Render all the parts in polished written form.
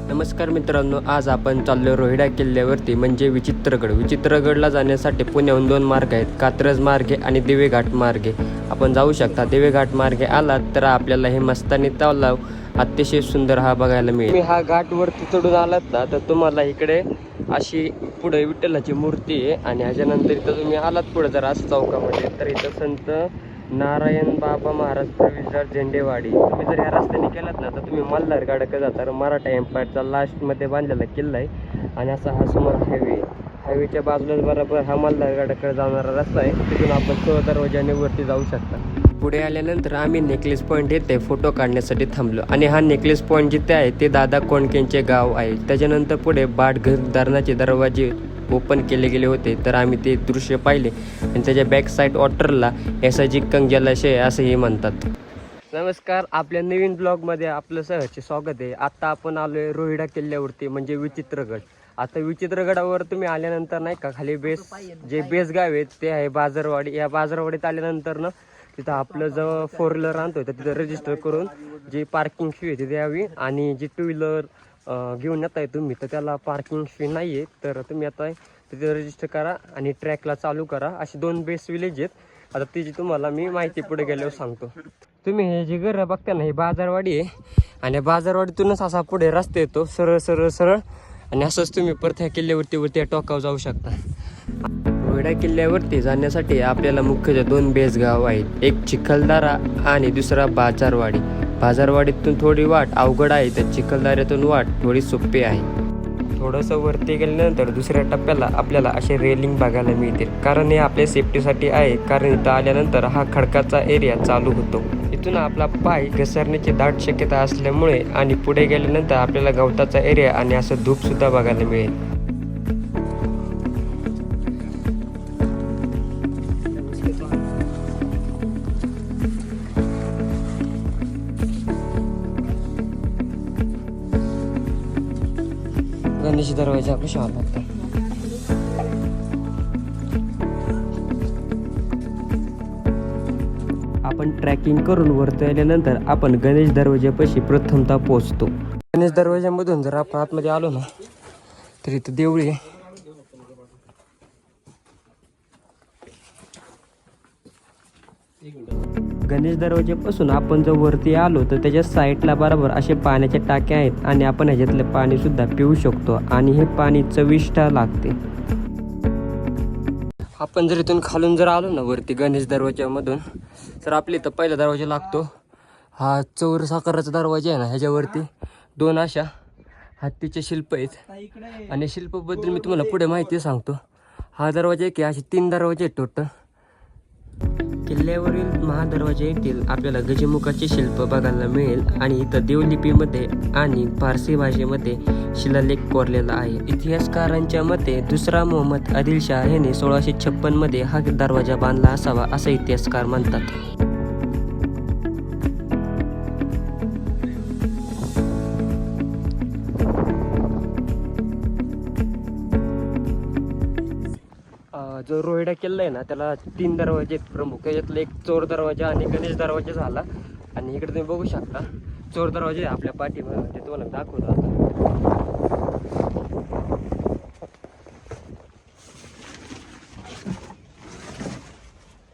नमस्कार मित्रांनो, आज आपण चाललो रोहिडा किल्ल्यावरती म्हणजे विचित्रगड. विचित्रगडला जाण्यासाठी पुण्याहून 2 मार्ग आहेत, कात्रज मार्गे आणि दिवेघाट मार्गे. आपण जाऊ शकता. दिवेघाट मार्गे आलात तर आपल्याला हे मस्तानी तलाव अतिशय सुंदर हा बघायला मिळेल. तुम्ही हा घाट वरती चढून आलात ना तर तुम्हाला इकडे अशी पुढे विठ्ठलाची मूर्ती आहे आणि ह्याच्यानंतर इथं तुम्ही आलात पुढे जर असं चौकामध्ये तर इथं संत नारायण बाबा महाराज प्रवेशद्वार झेंडेवाडी. तुम्ही जर ह्या रस्त्याने केलात ना तर तुम्ही मल्हारगडाकडे जाता. मराठा एम्पायरचा लास्टमध्ये बांधलेला किल्ला आहे आणि असा हा समोर हायवेच्या बाजूलाच बरोबर हा मल्हारगडाकडे जाणारा रस्ता आहे. तिथून आपण 16 दरवाजाने वरती जाऊ शकता. पुढे आल्यानंतर आम्ही नेकलेस पॉईंट येथे फोटो काढण्यासाठी थांबलो आणि हा नेकलेस पॉईंट जिथे आहे ते दादा कोंडकेंचे गाव आहे. त्याच्यानंतर पुढे बाटघर धरणाचे दरवाजे ओपन केले गेले होते तर आम्ही ते दृश्य पाहिले आणि त्याच्या बॅक साईड वॉटरला ऐसाजिकंग जलाशय असंही म्हणतात. नमस्कार, आपल्या नवीन ब्लॉगमध्ये आपलं सहर्ष स्वागत आहे. आता आपण आलो आहे रोहिडा किल्ल्यावरती म्हणजे विचित्रगड. आता विचित्रगडावर तुम्ही आल्यानंतर नाही का खाली बेस गाव आहे ते आहे बाजारवाडी. या बाजारवाडीत आल्यानंतर ना तिथं आपलं जवळ 4 व्हीलर आणतोय तर तिथं रजिस्टर करून जी पार्किंग फी आहे ती द्यावी आणि जी 2 व्हीलर घेऊन येताय तुम्ही तर त्याला पार्किंग फी नाही आहे. तर तुम्ही आता तिथे रजिस्टर करा आणि ट्रॅकला चालू करा. अशी 2 बेस विलेज आहेत. आता तिची तुम्हाला मी माहिती पुढे गेल्यावर सांगतो. तुम्ही हे जे घर बघता ना ही बाजारवाडी आहे आणि बाजारवाडीतूनच असा पुढे रस्ता येतो सरळ सरळ सरळ आणि असंच तुम्ही परत ह्या किल्ल्यावरती टोकावर जाऊ शकता. रोहिडा किल्ल्यावरती जाण्यासाठी आपल्याला मुख्यतः 2 बेस गाव आहेत, एक चिखलदरा आणि दुसरा बाजारवाडी. बाजारवाडीतून थोडी वाट अवघड आहे तर चिखलदऱ्यातून वाट थोडी सोपी आहे. थोडंसं वरती गेल्यानंतर दुसऱ्या टप्प्याला आपल्याला असे रेलिंग बघायला मिळतील कारण हे आपल्या सेफ्टीसाठी आहे. कारण इथं आल्यानंतर हा खडकाचा एरिया चालू होतो. इथून आपला पाय घसरण्याची दाट शक्यता असल्यामुळे आणि पुढे गेल्यानंतर आपल्याला गवताचा एरिया आणि असं धूप सुद्धा बघायला मिळेल. गणेश दरवाजा कशा लागतात. आपण ट्रॅकिंग करून वरती आल्यानंतर आपण गणेश दरवाजापाशी प्रथमतः पोहोचतो. गणेश दरवाजामधून जर आपण आतमध्ये आलो ना तर इथं देवळी आहे. गणेश दरवाजापासून आपण जर वरती आलो तर त्याच्या साईडला बरोबर असे पाण्याच्या टाक्या आहेत आणि आपण ह्याच्यातले पाणी सुद्धा पिऊ शकतो आणि हे पाणी चविष्ट लागते. आपण जर इथून खालून जर आलो ना वरती गणेश दरवाजामधून तर आपल्या इथं पहिला दरवाजा लागतो. हा चौरस आकाराचा दरवाजा आहे ना, ह्याच्यावरती 2 अशा हत्तीचे शिल्प आहेत आणि शिल्पाबद्दल मी तुम्हाला पुढे माहिती सांगतो. हा दरवाजा आहे की असे 3 दरवाजे आहेत टोटल. किल्ल्यावरील महादरवाजा येथील आपल्याला गजमुखाचे शिल्प बघायला मिळेल आणि इथं देवलिपीमध्ये आणि फारसी भाषेमध्ये शिलालेख कोरलेला आहे. इतिहासकारांच्या मते दुसरा मोहम्मद आदिलशाह याने 1656 मध्ये हा दरवाजा बांधला असावा असं इतिहासकार म्हणतात. जो रोहिडा किल्ला आहे ना त्याला 3 दरवाजे आहेत प्रमुख. त्याच्यातला एक चोर दरवाजा आणि गणेश दरवाजा झाला आणि इकडे तुम्ही बघू शकता चोर दरवाजे आपल्या पाठीमध्ये तुम्हाला दाखवतो.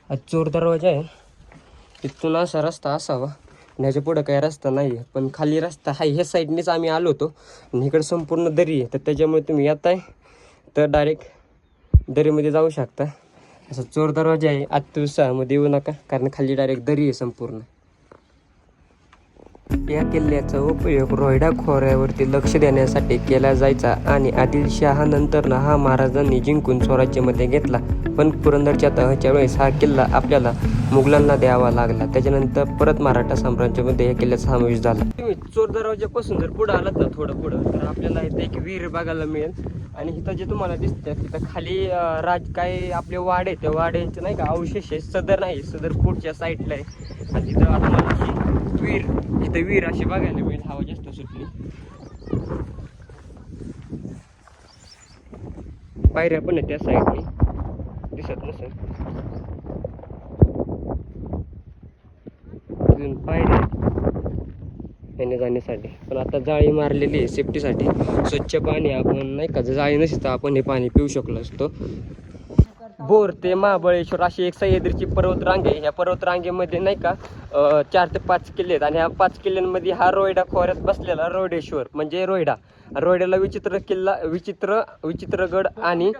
हा चोर दरवाजा आहे. इथून असा रस्ता असावा आणि ह्याच्या पुढं काही रस्ता नाही आहे पण खाली रस्ता आहे. ह्या साईडनेच आम्ही आलो होतो आणि इकडे संपूर्ण दरी आहे तर त्याच्यामुळे तुम्ही येत आहे तर डायरेक्ट दरीमध्ये जाऊ शकता. असा चोर दरवाजा आहे. अत्युत्साहामध्ये येऊ नका कारण खाली डायरेक्ट दरी आहे संपूर्ण. या किल्ल्याचा उपयोग रोहिडा खोऱ्यावरती लक्ष देण्यासाठी केला जायचा आणि आदिलशहानंतर हा महाराजांनी जिंकून स्वराज्यामध्ये घेतला. पण पुरंदरच्या तहाच्या वेळेस हा किल्ला आपल्याला मुघलांना द्यावा लागला. त्याच्यानंतर परत मराठा साम्राज्यामध्ये या किल्ल्याचा समावेश झाला. तुम्ही चोर दरवाजापासून जर पुढे आलात ना थोडं पुढं तर आपल्याला इथे एक विहीर बघायला मिळेल आणि इथं जे तुम्हाला दिसतं तिथं खाली काय आपले वाडे त्या वाड्याचे नाही का अवशेष आहे. सदर नाही, सदर पुढच्या साईडला आहे आणि तिथं आता विहीर अशी बघायला मिळेल. हवा जास्त सुटली. पायऱ्या पण आहे त्या साईडने दिसत नसेल. पायऱ्या येणे जाण्यासाठी. पण आता जाळी मारलेली आहे सेफ्टीसाठी. स्वच्छ पाणी आपण नाही का, जर जाळी नसती तर आपण हे पाणी पिऊ शकलो असतो. बोर ते महाबळेश्वर अशी एक सह्याद्रीची पर्वतरांग आहे. ह्या पर्वतरांगेमध्ये नाही का 4 ते 5 किल्ले आहेत आणि ह्या 5 किल्ल्यांमध्ये हा रोयडा खोऱ्यात बसलेला रोयडेश्वर म्हणजे रोयड्याला विचित्रगड आणि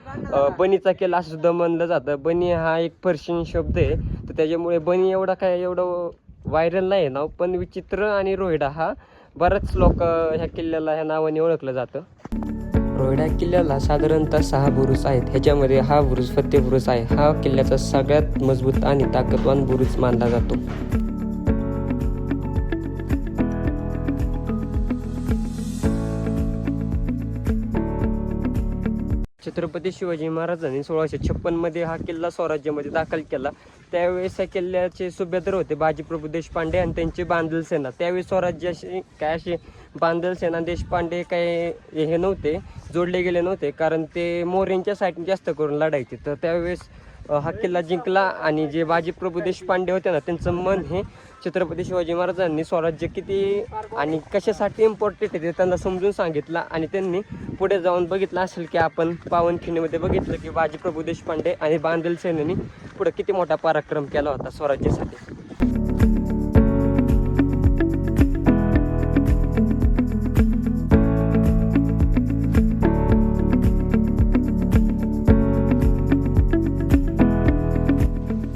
बनीचा किल्ला असं सुद्धा म्हणलं जातं. बनी हा एक पर्शियन शब्द आहे, तर त्याच्यामुळे बनी एवढं व्हायरल नाही नाव, पण विचित्र आणि रोयडा हा बरेच लोक ह्या किल्ल्याला ह्या नावाने ओळखलं जातं. रोयडा किल्ल्याला साधारणतः 6 बुरुज आहेत. ह्याच्यामध्ये हा बुरुज फतेह बुरुज आहे. हा किल्ल्याचा सगळ्यात मजबूत आणि ताकदवान बुरुज मानला जातो. छत्रपती शिवाजी महाराजांनी 1656 मध्ये हा किल्ला स्वराज्यामध्ये दाखल केला. त्यावेळेस या किल्ल्याचे सुभेदार होते बाजीप्रभू देशपांडे आणि त्यांची बांधल सेना. त्यावेळेस स्वराज्याशी काय असे बांधल सेना देशपांडे काय हे नव्हते, जोडले गेले नव्हते, कारण ते मोऱ्यांच्या साईडने जास्त करून लढायचे. तर त्यावेळेस हा किल्ला जिंकला आणि जे बाजीप्रभू देशपांडे होते ना, त्यांचं मन हे छत्रपती शिवाजी महाराजांनी स्वराज्य किती आणि कशासाठी इम्पॉर्टंट आहे ते त्यांना समजून सांगितलं. आणि त्यांनी पुढे जाऊन बघितलं असेल की आपण पावनखिंडीमध्ये बघितलं की बाजीप्रभू देशपांडे आणि बांधल सेनेनी पुढे किती मोठा पराक्रम केला होता स्वराज्यासाठी.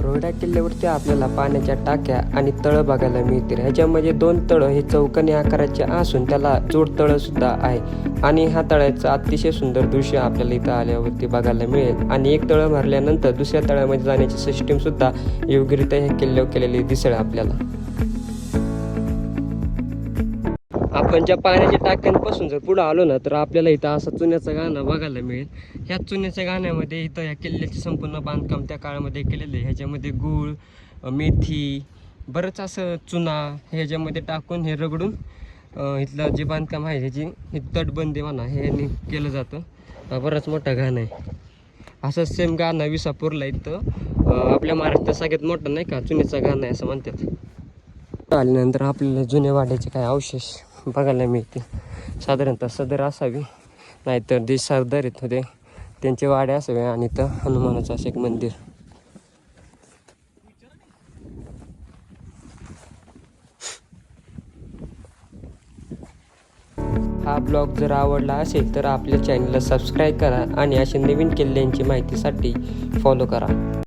रोयडा किल्ल्यावरती आपल्याला पाण्याच्या टाक्या आणि तळं बघायला मिळतील. ह्याच्यामध्ये 2 तळं हे चौकोनी आकाराचे असून त्याला जोड तळं सुद्धा आहे आणि ह्या तळ्याचं अतिशय सुंदर दृश्य आपल्याला इथं आल्यावरती बघायला मिळेल. आणि एक तळं भरल्यानंतर दुसऱ्या तळ्यामध्ये जाण्याची सिस्टीम सुद्धा योग्यरित्या ह्या किल्ल्यावर केलेली दिसेल आपल्याला. आपण ज्या पाण्याच्या टाक्यांपासून जर पुढं आलो ना, तर आपल्याला इथं असा चुन्याचं गाणं बघायला मिळेल. ह्या चुन्याच्या गाण्यामध्ये इथं ह्या किल्ल्याचे संपूर्ण बांधकाम त्या काळामध्ये केलेलं आहे. ह्याच्यामध्ये गूळ, मेथी, बरंच असं चुना ह्याच्यामध्ये टाकून हे रगडून इथलं जे बांधकाम आहे ह्याची ही तटबंदी म्हणा हे केलं जातं. बरंच मोठं गाणं आहे. असंच सेम गाणं विसापूरला इथं आपल्या महाराष्ट्रात सगळ्यात मोठं नाही का चुन्याचं गाणं आहे असं म्हणतात. आल्यानंतर आपल्याला जुन्या वाड्याचे काय अवशेष बघायला मिळते. साधारणतः सदर असावी, नाहीतर जे सरदार आहेत होते त्यांचे वाडे असावे आणि इथं हनुमानाचं असं एक मंदिर. हा ब्लॉग जर आवडला असेल तर आपल्या चॅनलला सबस्क्राईब करा आणि अशा नवीन किल्ल्यांची माहितीसाठी फॉलो करा.